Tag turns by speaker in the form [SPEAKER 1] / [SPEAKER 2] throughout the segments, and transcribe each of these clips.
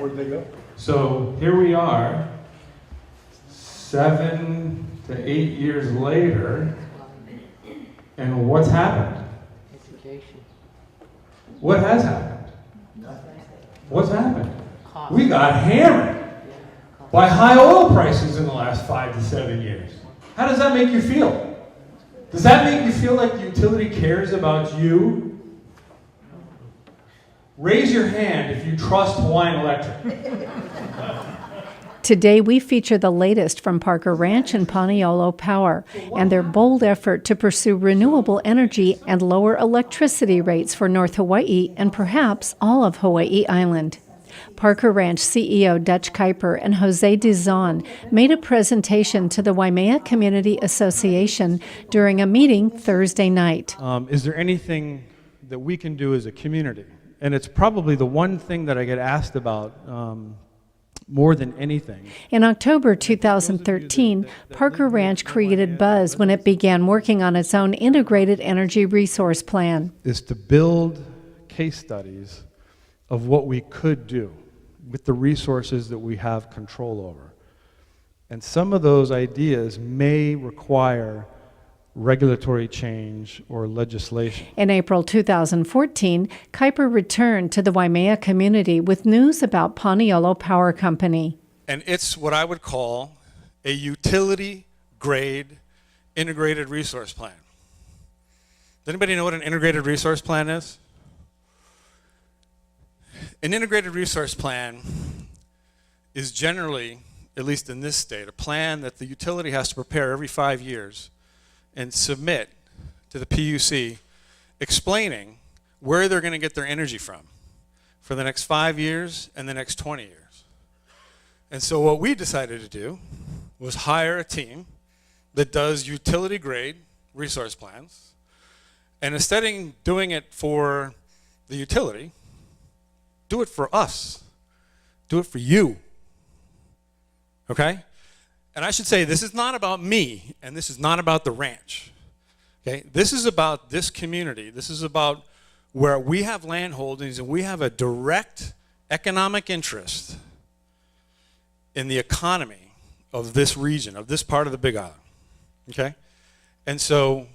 [SPEAKER 1] Where'd they go?
[SPEAKER 2] So here we are, 7 to 8 years later, and what's happened?
[SPEAKER 3] Education.
[SPEAKER 2] What has happened?
[SPEAKER 1] Nothing.
[SPEAKER 2] What's happened?
[SPEAKER 3] Cost.
[SPEAKER 2] We got hammered by high oil prices in the last 5 to 7 years. How does that make you feel? Does that make you feel like the utility cares about you? Raise your hand if you trust Hawaiian Electric.
[SPEAKER 4] Today, we feature the latest from Parker Ranch and Paniolo Power and their bold effort to pursue renewable energy and lower electricity rates for North Hawaii and perhaps all of Hawaii Island. Parker Ranch CEO Dutch Kuiper and Jose Dizon made a presentation to the Waimea Community Association during a meeting Thursday night.
[SPEAKER 2] Is there anything that we can do as a community? And it's probably the one thing that I get asked about more than anything.
[SPEAKER 4] In October 2013, Parker Ranch created buzz when it began working on its own integrated energy resource plan.
[SPEAKER 2] Is to build case studies of what we could do with the resources that we have control over. And some of those ideas may require regulatory change or legislation.
[SPEAKER 4] In April 2014, Kuiper returned to the Waimea community with news about Paniolo Power Company.
[SPEAKER 5] And it's what I would call a utility-grade integrated resource plan. Does anybody know what an integrated resource plan is? An integrated resource plan is generally, at least in this state, a plan that the utility has to prepare every 5 years and submit to the PUC explaining where they're going to get their energy from for the next 5 years and the next 20 years. And so what we decided to do was hire a team that does utility-grade resource plans, and instead of doing it for the utility, do it for us. Do it for you. Okay? And I should say, this is not about me, and this is not about the ranch. Okay? This is about this community. This is about where we have land holdings and we have a direct economic interest in the economy of this region, of this part of the Big Island. Okay? And so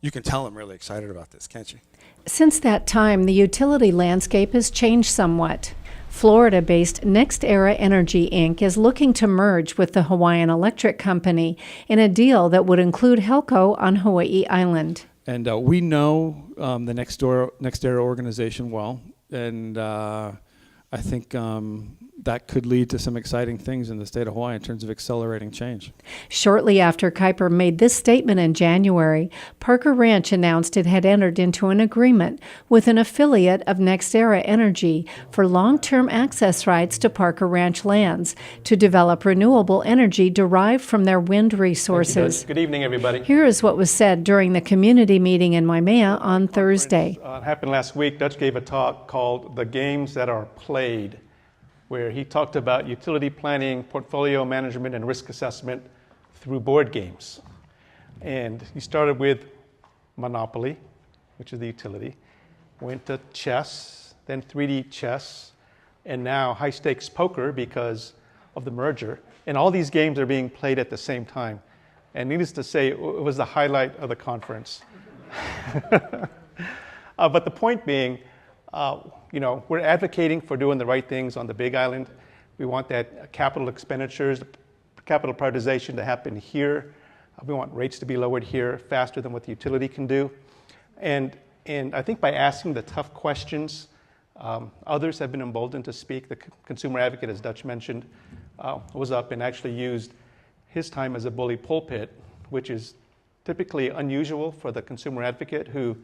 [SPEAKER 5] you can tell I'm really excited about this, can't you?
[SPEAKER 4] Since that time, the utility landscape has changed somewhat. Florida-based NextEra Energy, Inc. is looking to merge with the Hawaiian Electric Company in a deal that would include Helco on Hawaii Island.
[SPEAKER 2] And we know the NextEra organization well, and I think that could lead to some exciting things in the state of Hawaii in terms of accelerating change.
[SPEAKER 4] Shortly after Kuiper made this statement in January, Parker Ranch announced it had entered into an agreement with an affiliate of NextEra Energy for long-term access rights to Parker Ranch lands to develop renewable energy derived from their wind resources.
[SPEAKER 1] Good evening, everybody.
[SPEAKER 4] Here is what was said during the community meeting in Waimea on Thursday.
[SPEAKER 1] It happened last week. Dutch gave a talk called The Games That Are Played, where he talked about utility planning, portfolio management, and risk assessment through board games. And he started with Monopoly, which is the utility, went to chess, then 3D chess, and now high-stakes poker because of the merger. And all these games are being played at the same time. And needless to say, it was the highlight of the conference. But the point being, we're advocating for doing the right things on the Big Island. We want that capital expenditures, capital prioritization to happen here. We want rates to be lowered here faster than what the utility can do. And I think by asking the tough questions, others have been emboldened to speak. The consumer advocate, as Dutch mentioned, was up and actually used his time as a bully pulpit, which is typically unusual for the consumer advocate, who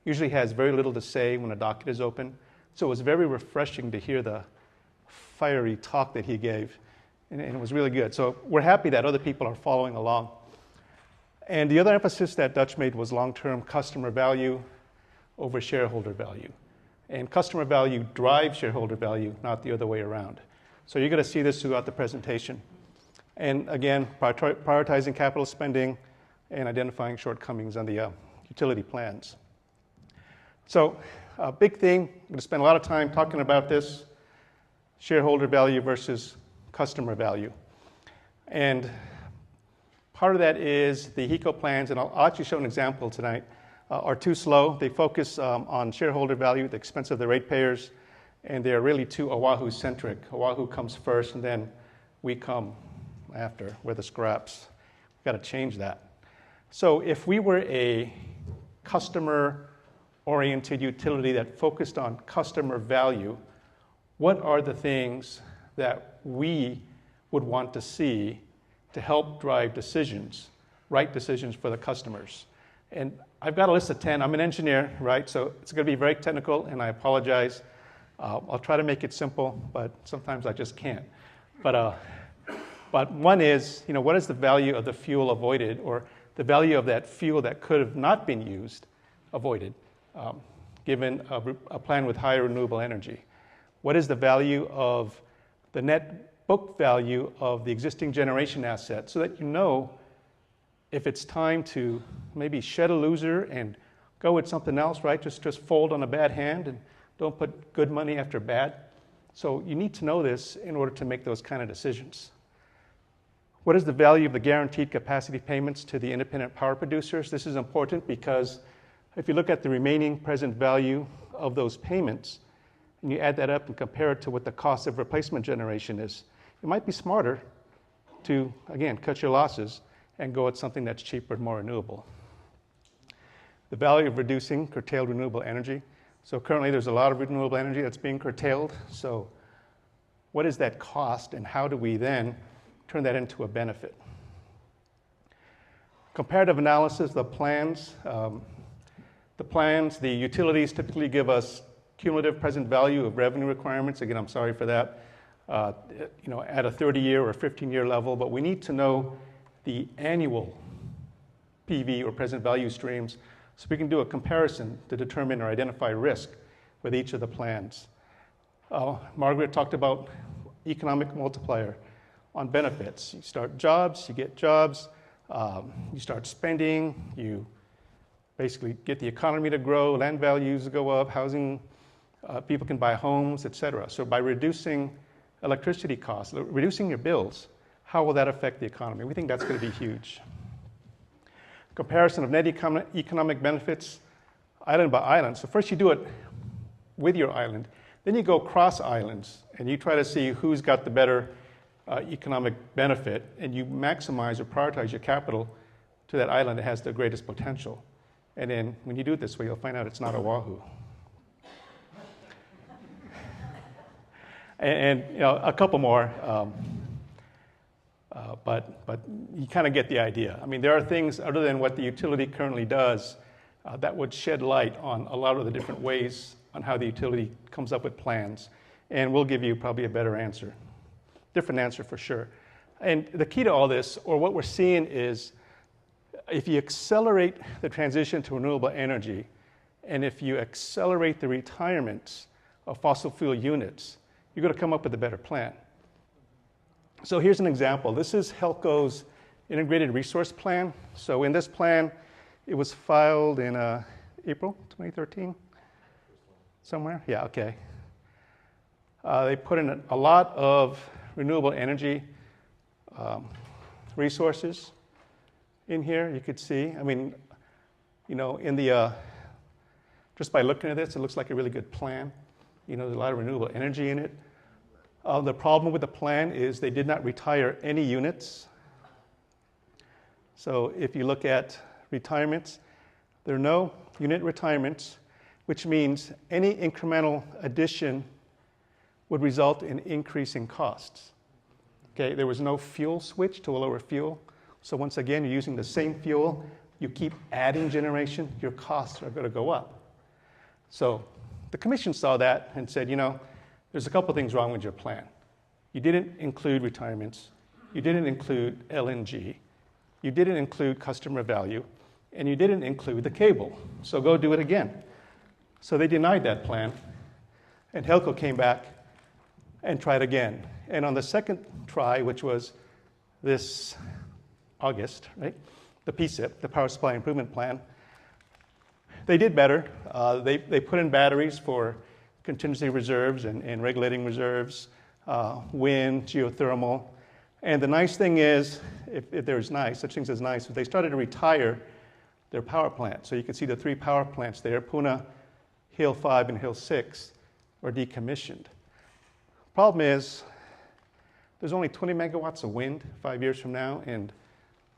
[SPEAKER 1] usually has very little to say when a docket is open. So it was very refreshing to hear the fiery talk that he gave, and it was really good. So we're happy that other people are following along. And the other emphasis that Dutch made was long-term customer value over shareholder value. And customer value drives shareholder value, not the other way around. So you're going to see this throughout the presentation. And again, prioritizing capital spending and identifying shortcomings on the utility plans. So a big thing, I'm going to spend a lot of time talking about this. shareholder value versus customer value. And part of that is the HECO plans, and I'll actually show an example tonight, are too slow. They focus on shareholder value at the expense of the ratepayers, and they're really too Oahu-centric. Oahu comes first, and then we come after. We're the scraps. We've got to change that. So if we were a customer-oriented utility that focused on customer value, what are the things that we would want to see to help drive decisions, right decisions for the customers? And I've got a list of 10. I'm an engineer, right? So it's going to be very technical, and I apologize. I'll try to make it simple, but sometimes I just can't. But one is, what is the value of the fuel avoided, or the value of that fuel that could have not been used, avoided, given a plan with higher renewable energy? What is the value of the net book value of the existing generation asset, so that you know if it's time to maybe shed a loser and go with something else, right? Just fold on a bad hand and don't put good money after bad. So you need to know this in order to make those kind of decisions. What is the value of the guaranteed capacity payments to the independent power producers? This is important because if you look at the remaining present value of those payments, and you add that up and compare it to what the cost of replacement generation is, it might be smarter to, again, cut your losses and go with something that's cheaper and more renewable. The value of reducing curtailed renewable energy. So currently there's a lot of renewable energy that's being curtailed. So what is that cost, and how do we then turn that into a benefit? Comparative analysis, the plans. The utilities typically give us cumulative present value of revenue requirements. Again, I'm sorry for that, at a 30-year or 15-year level, but we need to know the annual PV or present value streams so we can do a comparison to determine or identify risk with each of the plans. Margaret talked about economic multiplier on benefits. You start jobs, you get jobs, you start spending, you basically get the economy to grow, land values go up, housing, people can buy homes, et cetera. So by reducing electricity costs, reducing your bills, how will that affect the economy? We think that's going to be huge. Comparison of net economic benefits, island by island. So first you do it with your island, then you go cross islands, and you try to see who's got the better economic benefit, and you maximize or prioritize your capital to that island that has the greatest potential. And then when you do it this way, you'll find out it's not Oahu. and a couple more, but you kind of get the idea. I mean, there are things other than what the utility currently does that would shed light on a lot of the different ways on how the utility comes up with plans, and we'll give you probably a better answer. Different answer for sure. And the key to all this, or what we're seeing, is if you accelerate the transition to renewable energy, and if you accelerate the retirement of fossil fuel units, you're going to come up with a better plan. So here's an example. This is HELCO's Integrated Resource Plan. So in this plan, it was filed in April 2013, somewhere? Yeah, okay. They put in a lot of renewable energy resources in here. You could see, I mean, in the, just by looking at this, it looks like a really good plan. There's a lot of renewable energy in it. The problem with the plan is they did not retire any units. So if you look at retirements, there are no unit retirements, which means any incremental addition would result in increasing costs. Okay, there was no fuel switch to a lower fuel. So once again, you're using the same fuel, you keep adding generation, your costs are going to go up. So the commission saw that and said, there's a couple things wrong with your plan. You didn't include retirements, you didn't include LNG, you didn't include customer value, and you didn't include the cable. So go do it again. So they denied that plan, and HELCO came back and tried again. And on the second try, which was this August, right? The PSIP, the Power Supply Improvement Plan, they did better. They put in batteries for contingency reserves and regulating reserves. wind, geothermal. And the nice thing is, if there's nice, such things as nice, they started to retire their power plants. So you can see the 3 power plants there, Puna, Hill 5, and Hill 6, are decommissioned. Problem is, there's only 20 megawatts of wind 5 years from now, and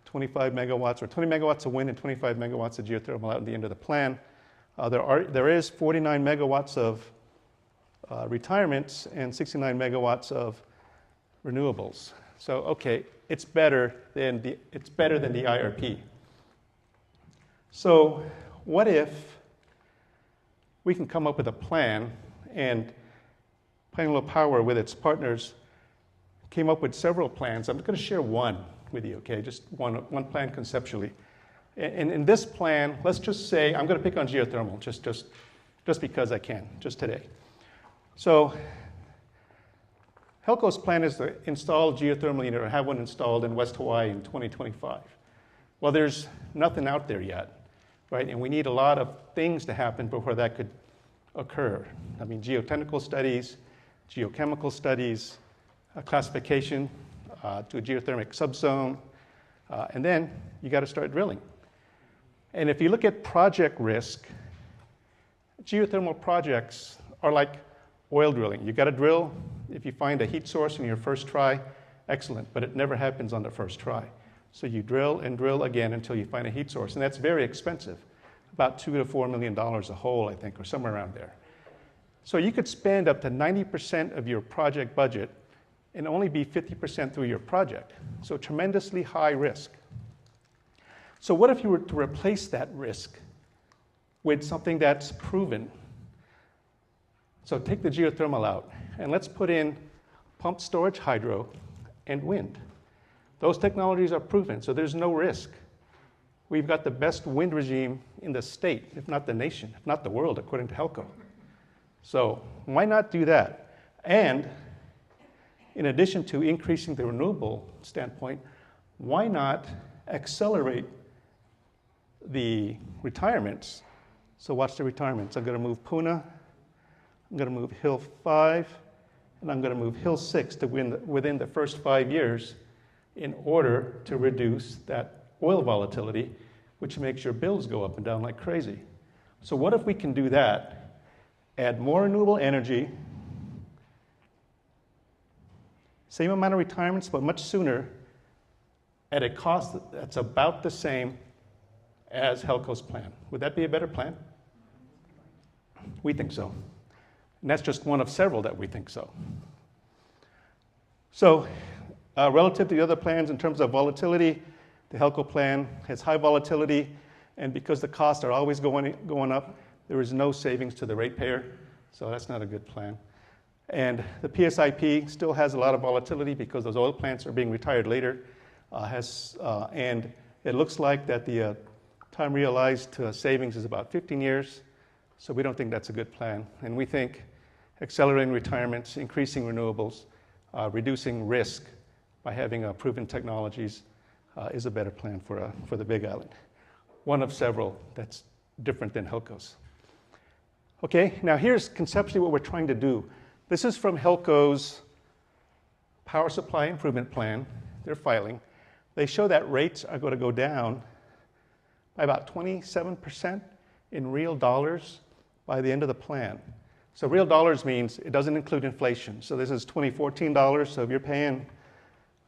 [SPEAKER 1] 25 megawatts, or 20 megawatts of wind and 25 megawatts of geothermal out at the end of the plan. There is 49 megawatts of retirements and 69 megawatts of renewables. So, okay, it's better than the IRP. So, what if we can come up with a plan, and Paniolo Power with its partners came up with several plans. I'm going to share one with you, okay? Just one plan conceptually. And in this plan, let's just say, I'm going to pick on geothermal, just because I can, just today. So, Helco's plan is to install geothermal unit, or have one installed in West Hawaii in 2025. Well, there's nothing out there yet, right? And we need a lot of things to happen before that could occur. I mean, geotechnical studies, geochemical studies, classification to a geothermic subzone, and then you got to start drilling. And if you look at project risk, geothermal projects are like oil drilling. You got to drill. If you find a heat source in your first try, excellent, but it never happens on the first try. So you drill and drill again until you find a heat source, and that's very expensive, about $2 to $4 million a hole, I think, or somewhere around there. So you could spend up to 90% of your project budget and only be 50% through your project. So tremendously high risk. So what if you were to replace that risk with something that's proven? So take the geothermal out, and let's put in pumped storage hydro and wind. Those technologies are proven, so there's no risk. We've got the best wind regime in the state, if not the nation, if not the world, according to Helco. So why not do that? And in addition to increasing the renewable standpoint, why not accelerate the retirements? So watch the retirements. I'm going to move Puna, I'm going to move Hill 5, and I'm going to move Hill 6 to within the first 5 years in order to reduce that oil volatility, which makes your bills go up and down like crazy. So what if we can do that, add more renewable energy, same amount of retirements, but much sooner, at a cost that's about the same as Helco's plan? Would that be a better plan? We think so. And that's just one of several that we think so. So, relative to the other plans in terms of volatility, the Helco plan has high volatility, and because the costs are always going up, there is no savings to the ratepayer, so that's not a good plan. And the PSIP still has a lot of volatility because those oil plants are being retired later, and it looks like that the time realized savings is about 15 years, so we don't think that's a good plan. And we think accelerating retirements, increasing renewables, reducing risk by having proven technologies is a better plan for the Big Island. One of several that's different than Helco's. Okay, now here's conceptually what we're trying to do. This is from Helco's Power Supply Improvement Plan, their filing. They show that rates are going to go down by about 27% in real dollars by the end of the plan. So real dollars means it doesn't include inflation. So this is 2014 dollars, so if you're paying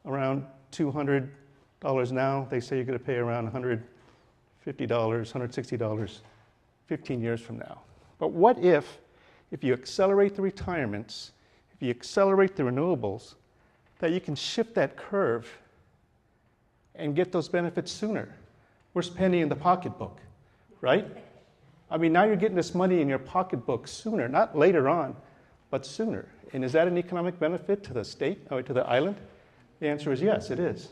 [SPEAKER 1] around $200 now, they say you're going to pay around $150, $160 15 years from now. But what if you accelerate the retirements, if you accelerate the renewables, that you can shift that curve and get those benefits sooner? Where's penny in the pocketbook, right? I mean, now you're getting this money in your pocketbook sooner, not later on, but sooner. And is that an economic benefit to the state or to the island? The answer is yes, it is.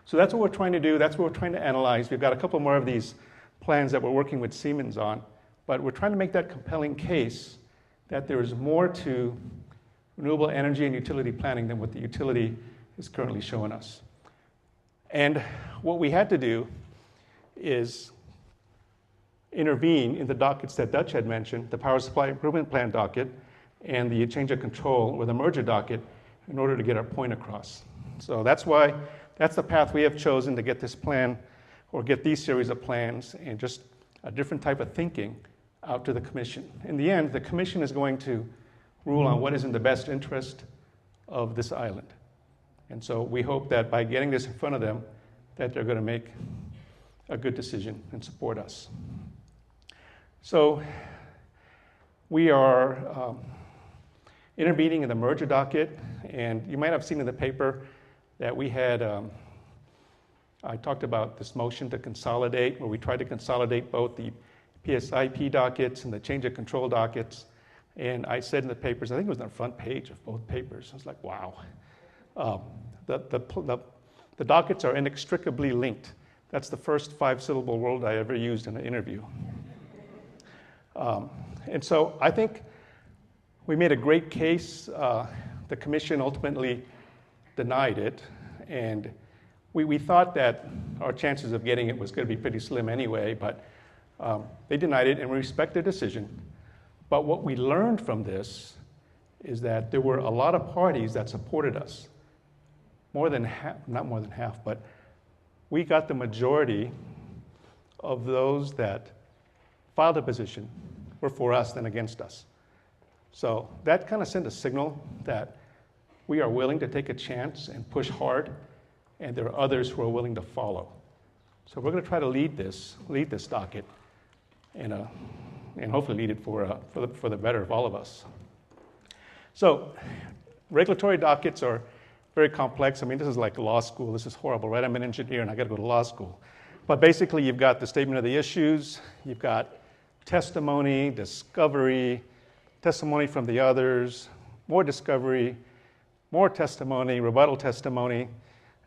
[SPEAKER 1] So that's what we're trying to do. That's what we're trying to analyze. We've got a couple more of these plans that we're working with Siemens on, but we're trying to make that compelling case that there is more to renewable energy and utility planning than what the utility is currently showing us. And what we had to do is intervene in the dockets that Dutch had mentioned, the Power Supply Improvement Plan docket, and the change of control or the merger docket in order to get our point across. So that's the path we have chosen to get this plan or get these series of plans and just a different type of thinking out to the commission. In the end, the commission is going to rule on what is in the best interest of this island. And so we hope that by getting this in front of them, that they're going to make a good decision and support us. So we are intervening in the merger docket, and you might have seen in the paper that we had, I talked about this motion to consolidate, where we tried to consolidate both the PSIP dockets and the change of control dockets. And I said in the papers, I think it was on the front page of both papers, I was like, wow. The dockets are inextricably linked. That's the first 5-syllable word I ever used in an interview. And so I think we made a great case. The commission ultimately denied it, and we thought that our chances of getting it was going to be pretty slim anyway, but they denied it, and we respect their decision. But what we learned from this is that there were a lot of parties that supported us. More than half, not more than half, but we got the majority of those that filed a position were for us than against us. So that kind of sent a signal that we are willing to take a chance and push hard, and there are others who are willing to follow. So we're going to try to lead this docket, and hopefully lead it for the better of all of us. So regulatory dockets are very complex. I mean, this is like law school. This is horrible, right? I'm an engineer and I got to go to law school. But basically, you've got the statement of the issues, you've got testimony, discovery, testimony from the others, more discovery, more testimony, rebuttal testimony,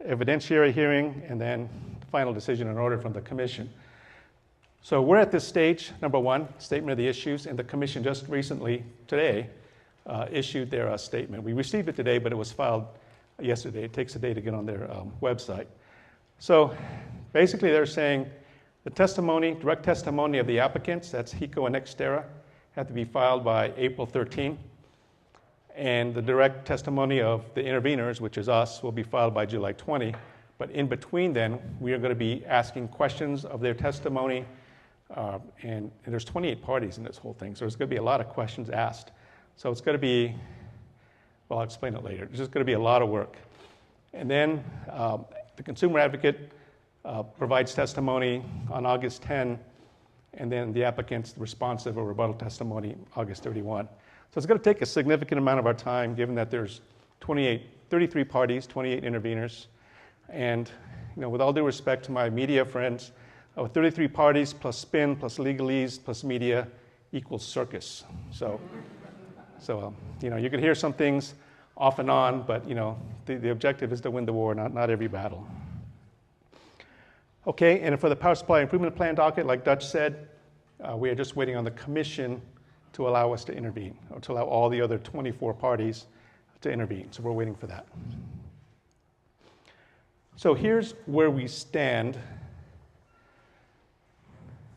[SPEAKER 1] evidentiary hearing, and then the final decision and order from the commission. So we're at this stage, number one, statement of the issues, and the commission just recently, today, issued their statement. We received it today, but it was filed yesterday. It takes a day to get on their website. So basically they're saying the testimony, direct testimony of the applicants, that's HECO and Nextera, have to be filed by April 13. And the direct testimony of the interveners, which is us, will be filed by July 20. But in between then, we are going to be asking questions of their testimony. And there's 28 parties in this whole thing, so there's going to be a lot of questions asked. So it's going to be, well, I'll explain it later. It's just going to be a lot of work. And then the consumer advocate provides testimony on August 10, and then the applicant's responsive or rebuttal testimony August 31. So it's going to take a significant amount of our time, given that there's 33 parties, 28 interveners. And with all due respect to my media friends, 33 parties plus spin plus legalese plus media equals circus. So you can hear some things off and on, but the objective is to win the war, not every battle. Okay, and for the power supply improvement plan docket, like Dutch said, we are just waiting on the commission to allow us to intervene, or to allow all the other 24 parties to intervene. So we're waiting for that. So here's where we stand.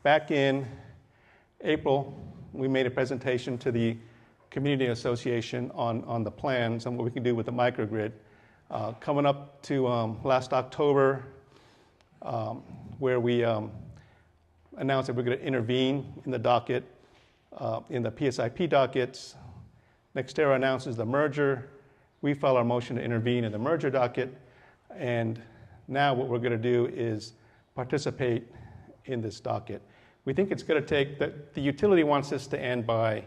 [SPEAKER 1] Back in April, we made a presentation to the Community Association on the plans and what we can do with the microgrid. Coming up to last October, where we announced that we're going to intervene in the docket, in the PSIP dockets. Nextera announces the merger. We file our motion to intervene in the merger docket. And now what we're going to do is participate in this docket. We think it's going to take, the utility wants this to end by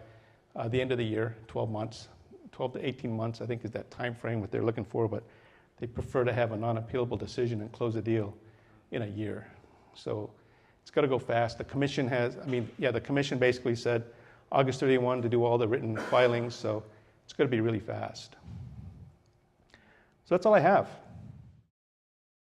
[SPEAKER 1] the end of the year, 12 months, 12 to 18 months, I think is that time frame what they're looking for, but they prefer to have a non-appealable decision and close the deal in a year. So it's got to go fast. The commission the commission basically said August 31 to do all the written filings, so it's going to be really fast. So that's all I have.